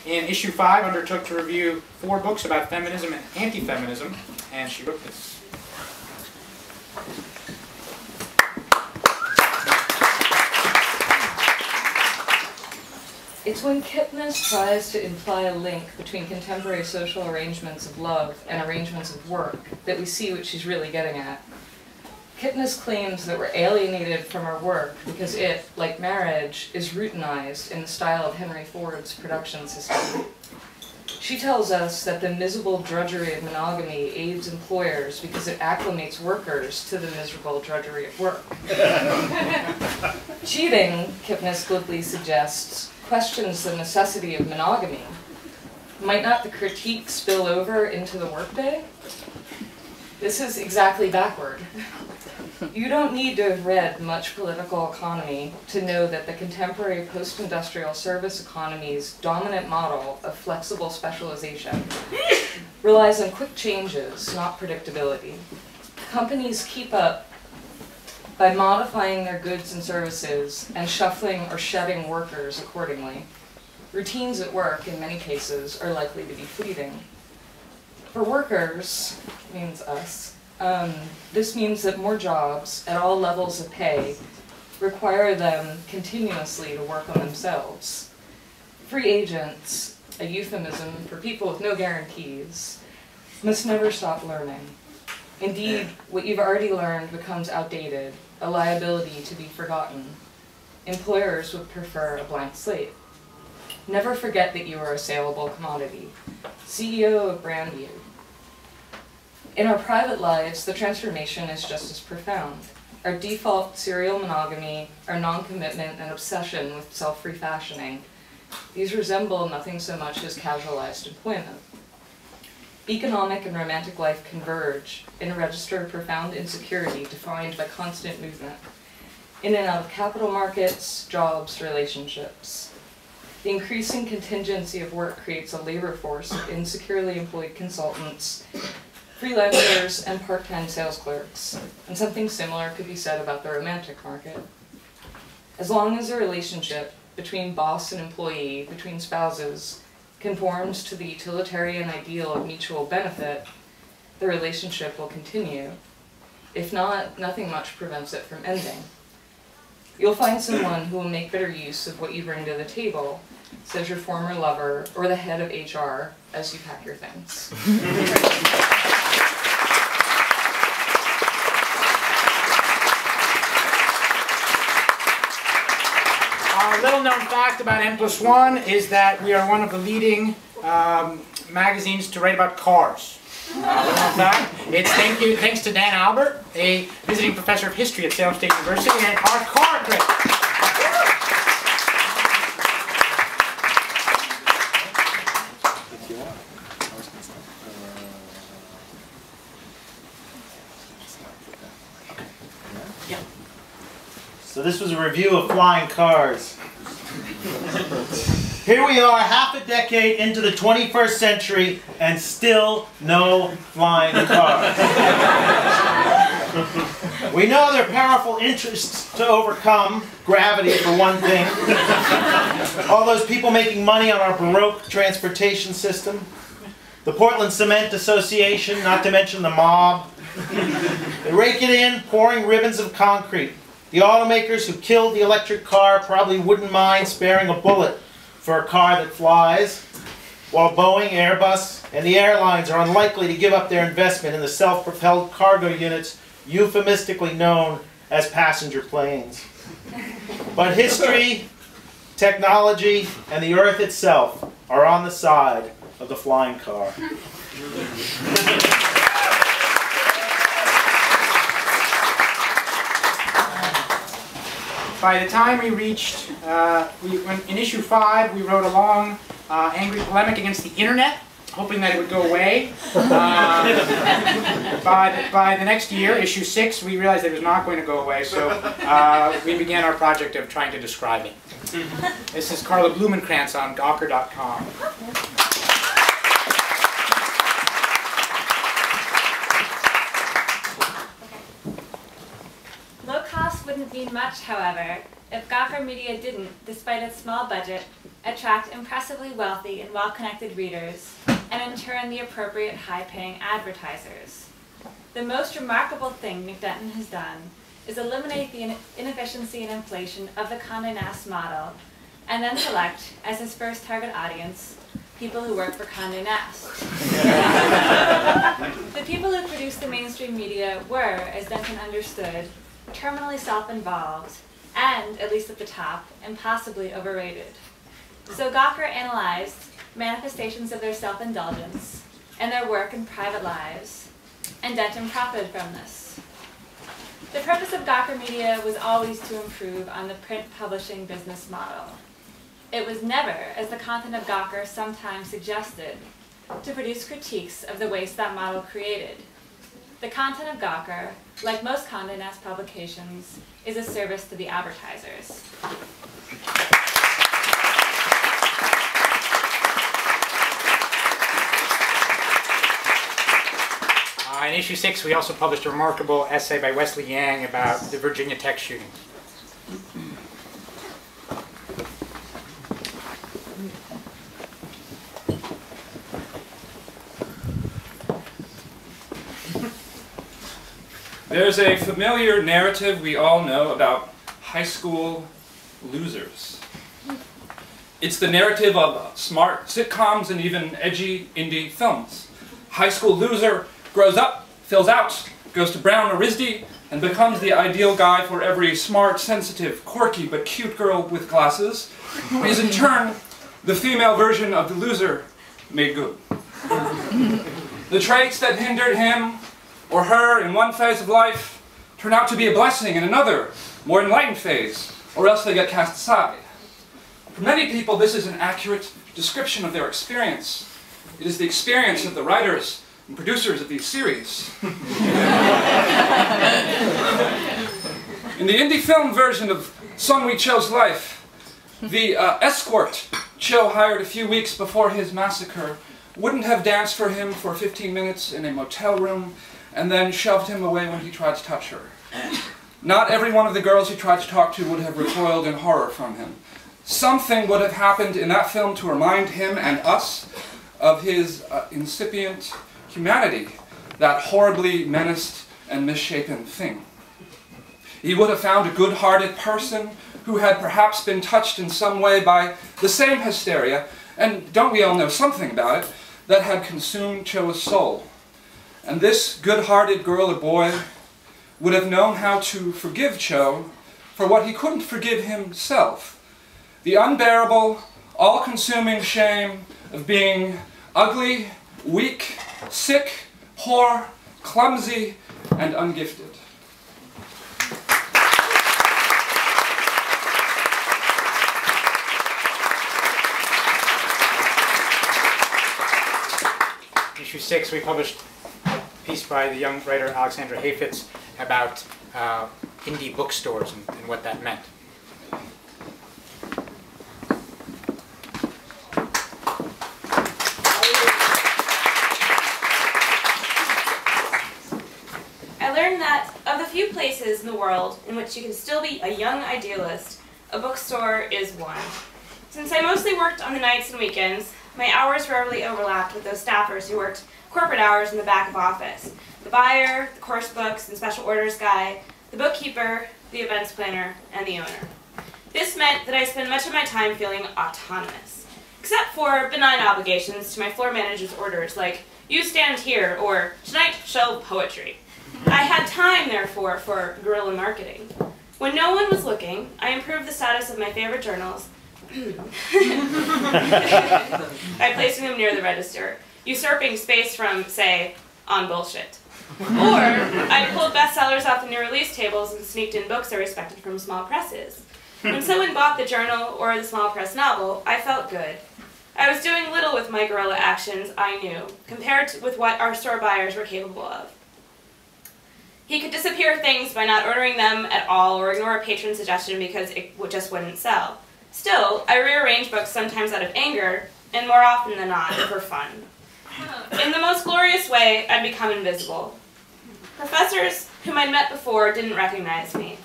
in issue 5, undertook to review 4 books about feminism and anti-feminism, and she wrote this. It's when Kipnis tries to imply a link between contemporary social arrangements of love and arrangements of work that we see what she's really getting at. Kipnis claims that we're alienated from our work because it, like marriage, is routinized in the style of Henry Ford's production system. She tells us that the miserable drudgery of monogamy aids employers because it acclimates workers to the miserable drudgery of work. Cheating, Kipnis glibly suggests, questions the necessity of monogamy. Might not the critique spill over into the workday? This is exactly backward. You don't need to have read much political economy to know that the contemporary post-industrial service economy's dominant model of flexible specialization relies on quick changes, not predictability. Companies keep up by modifying their goods and services and shuffling or shedding workers accordingly. Routines at work, in many cases, are likely to be fleeting. For workers, means us, this means that more jobs at all levels of pay require them continuously to work on themselves. Free agents, a euphemism for people with no guarantees, must never stop learning. Indeed, what you've already learned becomes outdated, a liability to be forgotten. Employers would prefer a blank slate. Never forget that you are a saleable commodity. CEO of brand you. In our private lives, the transformation is just as profound. Our default serial monogamy, our non-commitment and obsession with self-refashioning, these resemble nothing so much as casualized employment. Economic and romantic life converge in a register of profound insecurity defined by constant movement, in and out of capital markets, jobs, relationships. The increasing contingency of work creates a labor force of insecurely employed consultants, freelancers, and part-time sales clerks, and something similar could be said about the romantic market. As long as a relationship between boss and employee, between spouses, conforms to the utilitarian ideal of mutual benefit, the relationship will continue. If not, nothing much prevents it from ending. You'll find someone who will make better use of what you bring to the table, says your former lover or the head of HR as you pack your things. A little known fact about N+1 is that we are one of the leading magazines to write about cars. Little known fact. It's thanks to Dan Albert, a visiting professor of history at Salem State University, and our car critic. So this was a review of flying cars. Here we are, half a decade into the 21st century, and still no flying cars. We know there are powerful interests to overcome, gravity for one thing. All those people making money on our Baroque transportation system. The Portland Cement Association, not to mention the mob. They rake it in, pouring ribbons of concrete. The automakers who killed the electric car probably wouldn't mind sparing a bullet for a car that flies, while Boeing, Airbus, and the airlines are unlikely to give up their investment in the self-propelled cargo units euphemistically known as passenger planes. But history, technology, and the earth itself are on the side of the flying car. By the time we reached, in issue 5, we wrote a long, angry polemic against the internet, hoping that it would go away. By the next year, issue 6, we realized that it was not going to go away, so we began our project of trying to describe it. This is Carla Blumenkrantz on Gawker.com. Low cost wouldn't mean much, however, if Gawker Media didn't, despite its small budget, attract impressively wealthy and well-connected readers, and in turn the appropriate high-paying advertisers. The most remarkable thing McDenton has done is eliminate the inefficiency and inflation of the Condé Nast model, and then select, as his first target audience, people who work for Condé Nast. The people who produced the mainstream media were, as Denton understood, terminally self-involved, and, at least at the top, impossibly overrated. So Gawker analyzed manifestations of their self-indulgence and their work and private lives, and Denton profited from this. The purpose of Gawker Media was always to improve on the print publishing business model. It was never, as the content of Gawker sometimes suggested, to produce critiques of the waste that model created. The content of Gawker, like most Condé Nast publications, is a service to the advertisers. In issue 6, we also published a remarkable essay by Wesley Yang about the Virginia Tech shooting. There's a familiar narrative we all know about high school losers. It's the narrative of smart sitcoms and even edgy indie films. High school loser grows up, fills out, goes to Brown or RISD, and becomes the ideal guy for every smart, sensitive, quirky, but cute girl with glasses, who is in turn the female version of the loser made good. The traits that hindered him or her in one phase of life turn out to be a blessing in another, more enlightened phase, or else they get cast aside. For many people, this is an accurate description of their experience. It is the experience of the writers and producers of these series. In the indie film version of Sung-Wee Cho's life, the escort Cho hired a few weeks before his massacre wouldn't have danced for him for 15 minutes in a motel room and then shoved him away when he tried to touch her. Not every one of the girls he tried to talk to would have recoiled in horror from him. Something would have happened in that film to remind him and us of his incipient humanity, that horribly menaced and misshapen thing. He would have found a good-hearted person who had perhaps been touched in some way by the same hysteria, and don't we all know something about it, that had consumed Cho's soul. And this good-hearted girl or boy would have known how to forgive Cho for what he couldn't forgive himself. The unbearable, all-consuming shame of being ugly, weak, sick, poor, clumsy, and ungifted. Issue 6, we published a piece by the young writer Alexandra Hayfitz about indie bookstores and what that meant. I learned that of the few places in the world in which you can still be a young idealist, a bookstore is one. Since I mostly worked on the nights and weekends, my hours rarely overlapped with those staffers who worked corporate hours in the back of office. The buyer, the course books and special orders guy, the bookkeeper, the events planner, and the owner. This meant that I spent much of my time feeling autonomous, except for benign obligations to my floor manager's orders like, you stand here, or tonight shelve poetry. I had time, therefore, for guerrilla marketing. When no one was looking, I improved the status of my favorite journals by placing them near the register, usurping space from, say, On Bullshit. Or I pulled bestsellers off the new release tables and sneaked in books I respected from small presses. When someone bought the journal or the small press novel, I felt good. I was doing little with my guerrilla actions, I knew, compared with what our store buyers were capable of. He could disappear things by not ordering them at all or ignore a patron's suggestion because it just wouldn't sell. Still, I rearranged books sometimes out of anger, and more often than not, for fun. In the most glorious way, I'd become invisible. Professors whom I'd met before didn't recognize me.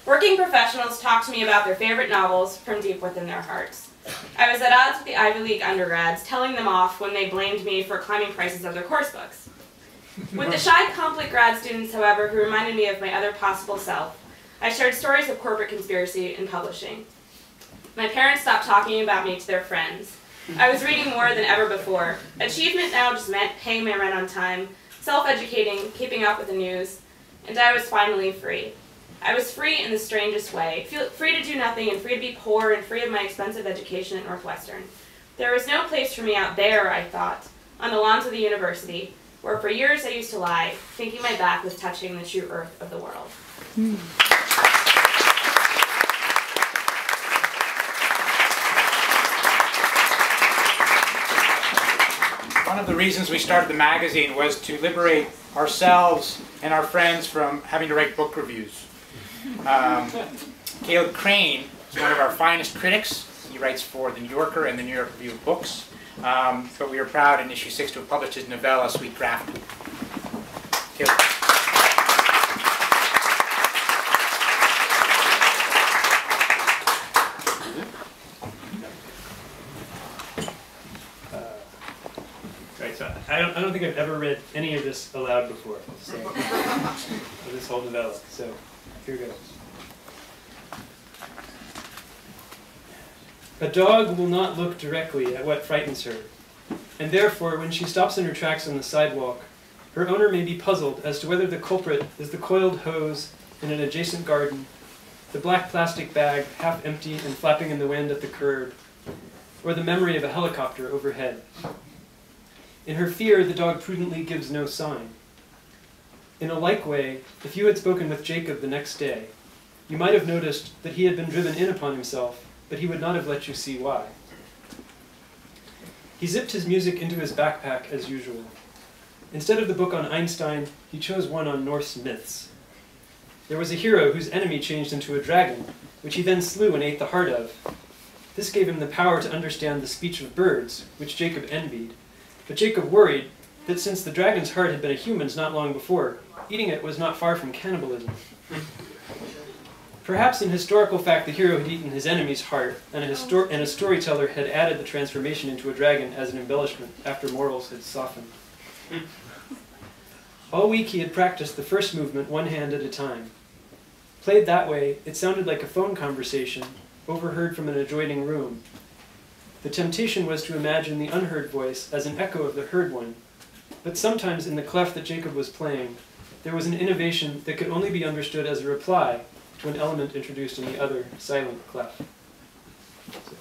Working professionals talked to me about their favorite novels from deep within their hearts. I was at odds with the Ivy League undergrads, telling them off when they blamed me for climbing prices of their course books. With the shy conflict grad students, however, who reminded me of my other possible self, I shared stories of corporate conspiracy in publishing. My parents stopped talking about me to their friends. I was reading more than ever before. Achievement now just meant paying my rent on time, self-educating, keeping up with the news, and I was finally free. I was free in the strangest way, free to do nothing and free to be poor and free of my expensive education at Northwestern. There was no place for me out there, I thought, on the lawns of the university, where for years I used to lie, thinking my back was touching the true earth of the world. One of the reasons we started the magazine was to liberate ourselves and our friends from having to write book reviews. Caleb Crane is one of our finest critics. He writes for The New Yorker and the New York Review of Books. But we are proud in issue 6 to have published his novella, Sweet Draft. Caleb. Right, so I don't think I've ever read any of this aloud before, so, this whole novella, so here goes. A dog will not look directly at what frightens her, and therefore when she stops in her tracks on the sidewalk, her owner may be puzzled as to whether the culprit is the coiled hose in an adjacent garden, the black plastic bag half empty and flapping in the wind at the curb, or the memory of a helicopter overhead. In her fear, the dog prudently gives no sign. In a like way, if you had spoken with Jacob the next day, you might have noticed that he had been driven in upon himself, but he would not have let you see why. He zipped his music into his backpack as usual. Instead of the book on Einstein, he chose one on Norse myths. There was a hero whose enemy changed into a dragon, which he then slew and ate the heart of. This gave him the power to understand the speech of birds, which Jacob envied. But Jacob worried that since the dragon's heart had been a human's not long before, eating it was not far from cannibalism. Perhaps in historical fact the hero had eaten his enemy's heart, and a storyteller had added the transformation into a dragon as an embellishment after morals had softened. All week he had practiced the first movement one hand at a time. Played that way, it sounded like a phone conversation, overheard from an adjoining room. The temptation was to imagine the unheard voice as an echo of the heard one, but sometimes in the clef that Jacob was playing, there was an innovation that could only be understood as a reply to an element introduced in the other silent clef. So